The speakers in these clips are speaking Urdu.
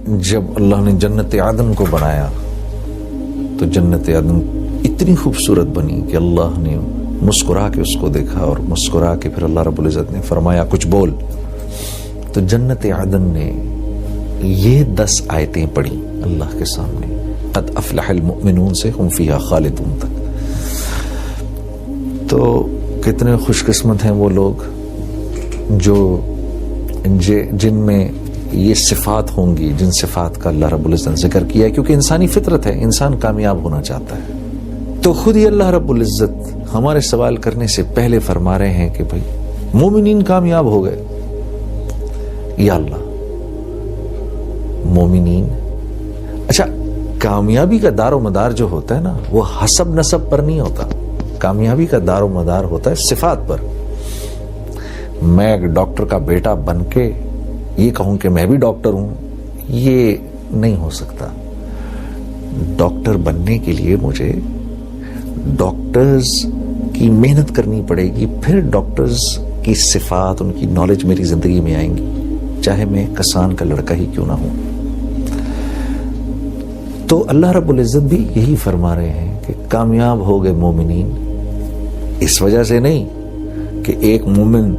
جب اللہ نے جنت عدن کو بنایا تو جنت عدن اتنی خوبصورت بنی کہ اللہ نے مسکرا کے اس کو دیکھا اور مسکرا کے پھر اللہ رب العزت نے فرمایا کچھ بول. تو جنت عدن نے یہ 10 آیتیں پڑھی اللہ کے سامنے، قد افلح المؤمنون سے ہم فیہا خالدون تک. تو کتنے خوش قسمت ہیں وہ لوگ جو جن میں یہ صفات ہوں گی، جن صفات کا اللہ رب العزت نے ذکر کیا ہے، کیونکہ انسانی فطرت ہے، انسان کامیاب ہونا چاہتا ہے. تو خود ہی اللہ رب العزت ہمارے سوال کرنے سے پہلے فرما رہے ہیں کہ بھائی مومنین کامیاب ہو گئے. یا اللہ، مومنین، اچھا کامیابی کا دار و مدار جو ہوتا ہے نا وہ حسب نسب پر نہیں ہوتا، کامیابی کا دار و مدار ہوتا ہے صفات پر. میں ایک ڈاکٹر کا بیٹا بن کے یہ کہوں کہ میں بھی ڈاکٹر ہوں، یہ نہیں ہو سکتا. ڈاکٹر بننے کے لیے مجھے ڈاکٹرز کی محنت کرنی پڑے گی، پھر ڈاکٹرز کی صفات، ان کی نالج میری زندگی میں آئیں گی، چاہے میں کسان کا لڑکا ہی کیوں نہ ہوں. تو اللہ رب العزت بھی یہی فرما رہے ہیں کہ کامیاب ہو گئے مومنین. اس وجہ سے نہیں کہ ایک مومن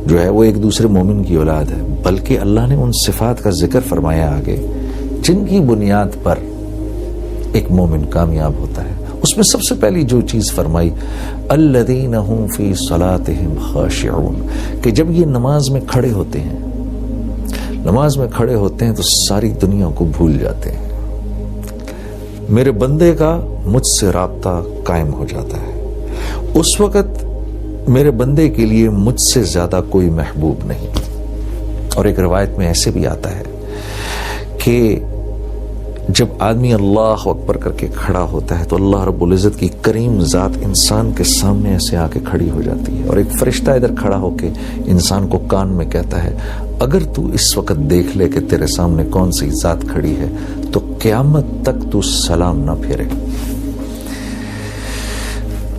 جو ہے وہ ایک دوسرے مومن کی اولاد ہے، بلکہ اللہ نے ان صفات کا ذکر فرمایا آگے جن کی بنیاد پر ایک مومن کامیاب ہوتا ہے. اس میں سب سے پہلی جو چیز فرمائی الذین هم فی صلاتهم خاشعون، کہ جب یہ نماز میں کھڑے ہوتے ہیں، نماز میں کھڑے ہوتے ہیں تو ساری دنیا کو بھول جاتے ہیں. میرے بندے کا مجھ سے رابطہ قائم ہو جاتا ہے. اس وقت میرے بندے کے لیے مجھ سے زیادہ کوئی محبوب نہیں. اور ایک روایت میں ایسے بھی آتا ہے کہ جب آدمی اللہ اکبر کر کے کھڑا ہوتا ہے تو اللہ رب العزت کی کریم ذات انسان کے سامنے ایسے آ کے کھڑی ہو جاتی ہے، اور ایک فرشتہ ادھر کھڑا ہو کے انسان کو کان میں کہتا ہے اگر تو اس وقت دیکھ لے کہ تیرے سامنے کون سی ذات کھڑی ہے تو قیامت تک تو سلام نہ پھیرے،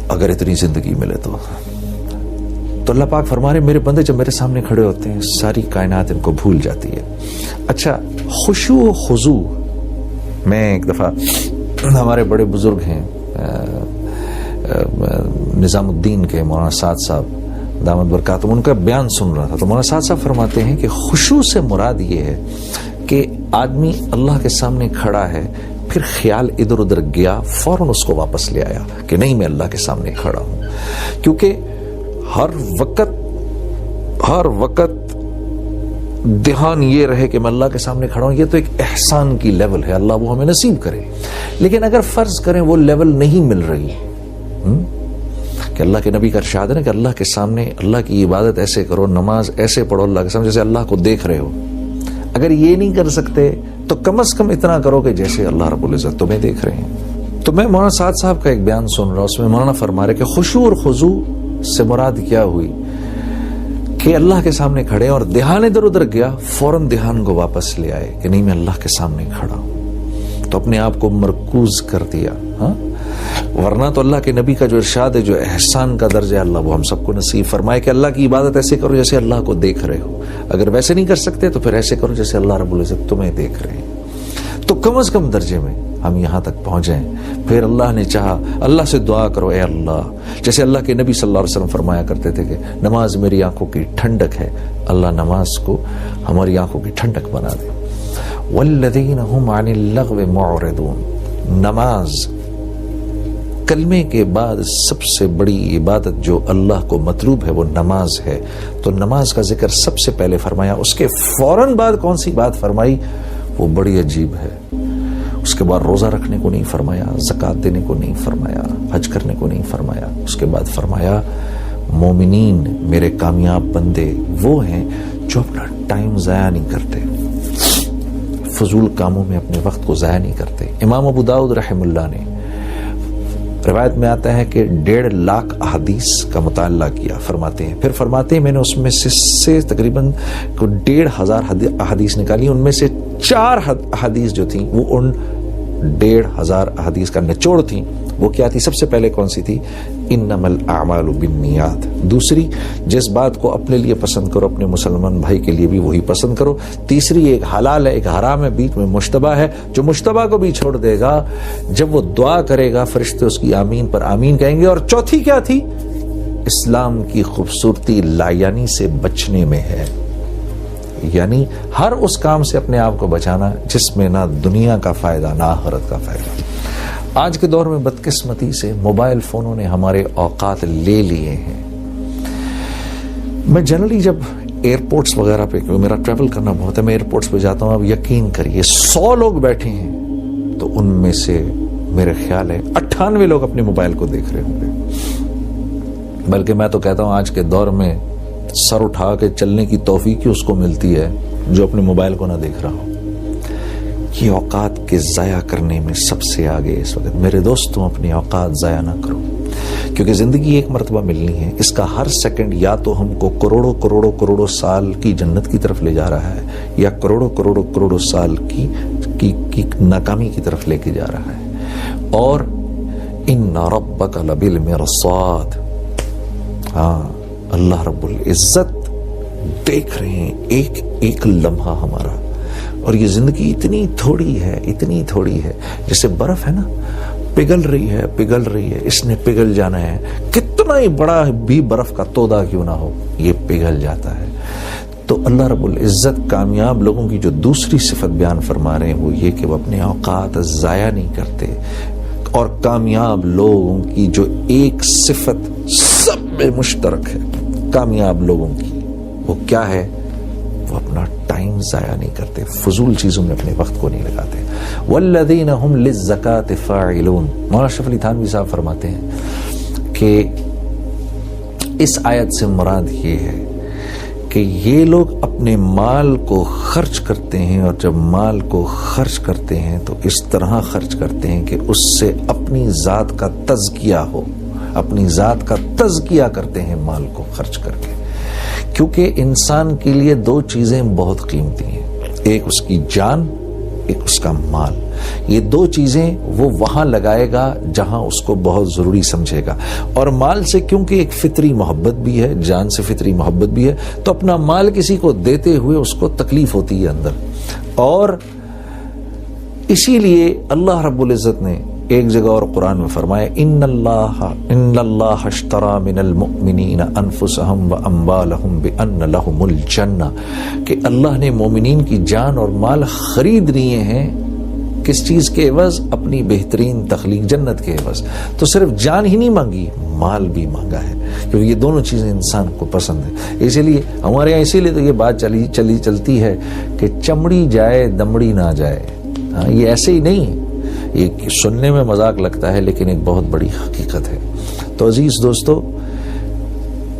اگر اتنی زندگی ملے تو. تو اللہ پاک فرما رہے میرے بندے جب میرے سامنے کھڑے ہوتے ہیں ساری کائنات ان کو بھول جاتی ہے. اچھا خشوع و خضوع، میں ایک دفعہ ہمارے بڑے بزرگ ہیں نظام الدین کے مولانا سعد صاحب دامت برکاتہم، ان کا بیان سن رہا تھا. تو مولانا سعد صاحب فرماتے ہیں کہ خشوع سے مراد یہ ہے کہ آدمی اللہ کے سامنے کھڑا ہے، پھر خیال ادھر ادھر گیا، فوراً اس کو واپس لے آیا کہ نہیں میں اللہ کے سامنے کھڑا ہوں. کیونکہ ہر وقت دھیان یہ رہے کہ میں اللہ کے سامنے کھڑا ہوں، یہ تو ایک احسان کی لیول ہے، اللہ وہ ہمیں نصیب کرے. لیکن اگر فرض کریں وہ لیول نہیں مل رہی کہ اللہ کے نبی کا ارشاد ہے نا کہ اللہ کے سامنے اللہ کی عبادت ایسے کرو، نماز ایسے پڑھو اللہ کے سامنے جیسے اللہ کو دیکھ رہے ہو. اگر یہ نہیں کر سکتے تو کم از کم اتنا کرو کہ جیسے اللہ رب العزت تمہیں دیکھ رہے ہیں. تو میں مولانا سعد صاحب کا ایک بیان سن رہا ہوں، اس میں مولانا فرما رہے کہ خشوع اور خضوع سے مراد کیا ہوئی کہ اللہ کے سامنے کھڑے اور دھیان ادھر ادھر گیا، فوراً دھیان کو واپس لے آئے کہ نہیں میں اللہ کے سامنے کھڑا ہوں. تو اپنے آپ کو مرکوز کر دیا. ہاں ورنہ تو اللہ کے نبی کا جو ارشاد ہے، جو احسان کا درجہ اللہ وہ ہم سب کو نصیب فرمائے کہ اللہ کی عبادت ایسے کرو جیسے اللہ کو دیکھ رہے ہو. اگر ویسے نہیں کر سکتے تو پھر ایسے کرو جیسے اللہ رب العزت تمہیں دیکھ رہے ہیں. تو کم از کم درجے میں ہم یہاں تک پہنچیں. پھر اللہ نے چاہا اللہ سے دعا کرو اے اللہ، جیسے اللہ کے نبی صلی اللہ علیہ وسلم فرمایا کرتے تھے کہ نماز میری آنکھوں کی ٹھنڈک ہے، اللہ نماز کو ہماری آنکھوں کی ٹھنڈک بنا دے. والذین هم عن اللغو معرضون، نماز کلمے کے بعد سب سے بڑی عبادت جو اللہ کو مطلوب ہے وہ نماز ہے. تو نماز کا ذکر سب سے پہلے فرمایا، اس کے فوراً بعد کون سی بات فرمائی وہ بڑی عجیب ہے. اس کے بعد روزہ رکھنے کو نہیں فرمایا، زکوٰۃ دینے کو نہیں فرمایا، حج کرنے کو نہیں فرمایا. اس کے بعد فرمایا مومنین میرے کامیاب بندے وہ ہیں جو اپنا ٹائم ضائع نہیں کرتے، فضول کاموں میں اپنے وقت کو ضائع نہیں کرتے. امام ابو داؤد رحمہ اللہ نے روایت میں آتا ہے کہ 1.5 لاکھ احادیث کا مطالعہ کیا. فرماتے ہیں پھر فرماتے ہیں میں نے اس میں سے تقریباً 1,500 احادیث نکالی. ان میں سے 4 احادیث جو تھیں وہ ان 1,500 احادیث کا نچوڑ تھیں. وہ کیا تھی؟ سب سے پہلے کون سی تھی انما الاعمال بالنیات. دوسری، جس بات کو اپنے لیے پسند کرو اپنے مسلمان بھائی کے لیے بھی وہی پسند کرو. تیسری، ایک حلال ہے ایک حرام ہے، بیچ میں مشتبہ ہے. جو مشتبہ کو بھی چھوڑ دے گا، جب وہ دعا کرے گا فرشتے اس کی آمین پر آمین کہیں گے. اور چوتھی کیا تھی؟ اسلام کی خوبصورتی لایانی سے بچنے میں ہے، یعنی ہر اس کام سے اپنے آپ کو بچانا جس میں نہ دنیا کا فائدہ نہ آخرت کا فائدہ. آج کے دور میں بدقسمتی سے موبائل فونوں نے ہمارے اوقات لے لیے ہیں. میں جنرلی جب ایئرپورٹس وغیرہ پہ، کیونکہ میرا ٹریول کرنا بہت ہے، میں ایئرپورٹس پہ جاتا ہوں. اب یقین کریے 100 لوگ بیٹھے ہیں تو ان میں سے میرے خیال ہے 98 لوگ اپنے موبائل کو دیکھ رہے ہوں گے. بلکہ میں تو کہتا ہوں آج کے دور میں سر اٹھا کے چلنے کی توفیق ہی اس کو ملتی ہے جو اپنے موبائل کو نہ دیکھ رہا ہو. یہ اوقات کے ضائع کرنے میں سب سے آگے اس وقت. میرے دوستوں، اپنی اوقات ضائع نہ کرو، کیونکہ زندگی ایک مرتبہ ملنی ہے. اس کا ہر سیکنڈ یا تو ہم کو کروڑوں کروڑوں کروڑوں سال کی جنت کی طرف لے جا رہا ہے، یا کروڑوں کروڑوں کروڑوں سال کی ناکامی کی طرف لے کے جا رہا ہے. اور ان ربک لبالمرصاد، ہاں اللہ رب العزت دیکھ رہے ہیں ایک ایک لمحہ ہمارا. اور یہ زندگی اتنی تھوڑی ہے جیسے برف ہے نا، پگھل رہی ہے، اس نے پگھل جانا ہے. کتنا ہی بڑا بھی برف کا تودا کیوں نہ ہو، یہ پگھل جاتا ہے. تو اللہ رب العزت کامیاب لوگوں کی جو دوسری صفت بیان فرما رہے ہیں وہ یہ کہ وہ اپنے اوقات ضائع نہیں کرتے. اور کامیاب لوگوں کی جو ایک صفت سب میں مشترک ہے کامیاب لوگوں کی، وہ کیا ہے؟ وہ اپنا ٹائم ضائع نہیں کرتے، فضول چیزوں میں اپنے وقت کو نہیں لگاتے. والذین هم للزکاة فاعلون. مولانا اشرف علی تھانوی صاحب فرماتے ہیں کہ اس آیت سے مراد یہ ہے کہ یہ لوگ اپنے مال کو خرچ کرتے ہیں، اور جب مال کو خرچ کرتے ہیں تو اس طرح خرچ کرتے ہیں کہ اس سے اپنی ذات کا تزکیہ ہو، اپنی ذات کا تزکیہ کرتے ہیں مال کو خرچ کر کے. کیونکہ انسان کے لیے 2 چیزیں بہت قیمتی ہیں، ایک اس کی جان، ایک اس کا مال. یہ 2 چیزیں وہ وہاں لگائے گا جہاں اس کو بہت ضروری سمجھے گا. اور مال سے کیونکہ ایک فطری محبت بھی ہے، جان سے فطری محبت بھی ہے، تو اپنا مال کسی کو دیتے ہوئے اس کو تکلیف ہوتی ہے اندر. اور اسی لیے اللہ رب العزت نے ایک جگہ اور قرآن میں فرمایا ان اللہ اشترى من المؤمنین انفسهم واموالهم بان لهم الجنہ، کہ اللہ نے مومنین کی جان اور مال خرید لیے ہیں. کس چیز کے عوض؟ اپنی بہترین تخلیق جنت کے عوض. تو صرف جان ہی نہیں مانگی، مال بھی مانگا ہے، کیونکہ یہ دونوں چیزیں انسان کو پسند ہیں. اسی لیے ہمارے یہاں اسی لیے تو یہ بات چلتی ہے کہ چمڑی جائے دمڑی نہ جائے. ہاں، یہ ایسے ہی نہیں، یہ سننے میں مذاق لگتا ہے لیکن ایک بہت بڑی حقیقت ہے. تو عزیز دوستو،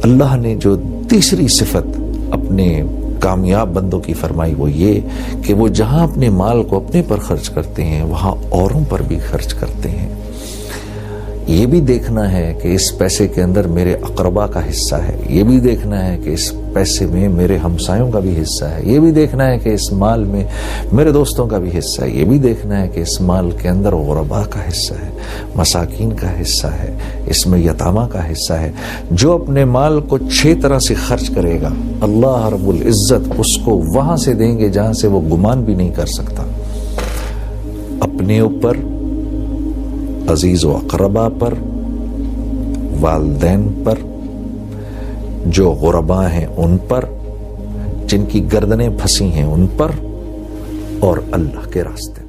اللہ نے جو تیسری صفت اپنے کامیاب بندوں کی فرمائی وہ یہ کہ وہ جہاں اپنے مال کو اپنے پر خرچ کرتے ہیں وہاں اوروں پر بھی خرچ کرتے ہیں. یہ بھی دیکھنا ہے کہ اس پیسے کے اندر میرے اقربا کا حصہ ہے، یہ بھی دیکھنا ہے کہ اس پیسے میں میرے ہمسایوں کا بھی حصہ ہے، یہ بھی دیکھنا ہے کہ اس مال میں میرے دوستوں کا بھی حصہ ہے، یہ بھی دیکھنا ہے کہ اس مال کے اندر غربا کا حصہ ہے، مساکین کا حصہ ہے، اس میں یتامہ کا حصہ ہے. جو اپنے مال کو 6 طرح سے خرچ کرے گا اللہ رب العزت اس کو وہاں سے دیں گے جہاں سے وہ گمان بھی نہیں کر سکتا. اپنے اوپر، عزیز و اقربا پر، والدین پر، جو غربا ہیں ان پر، جن کی گردنیں پھنسی ہیں ان پر، اور اللہ کے راستے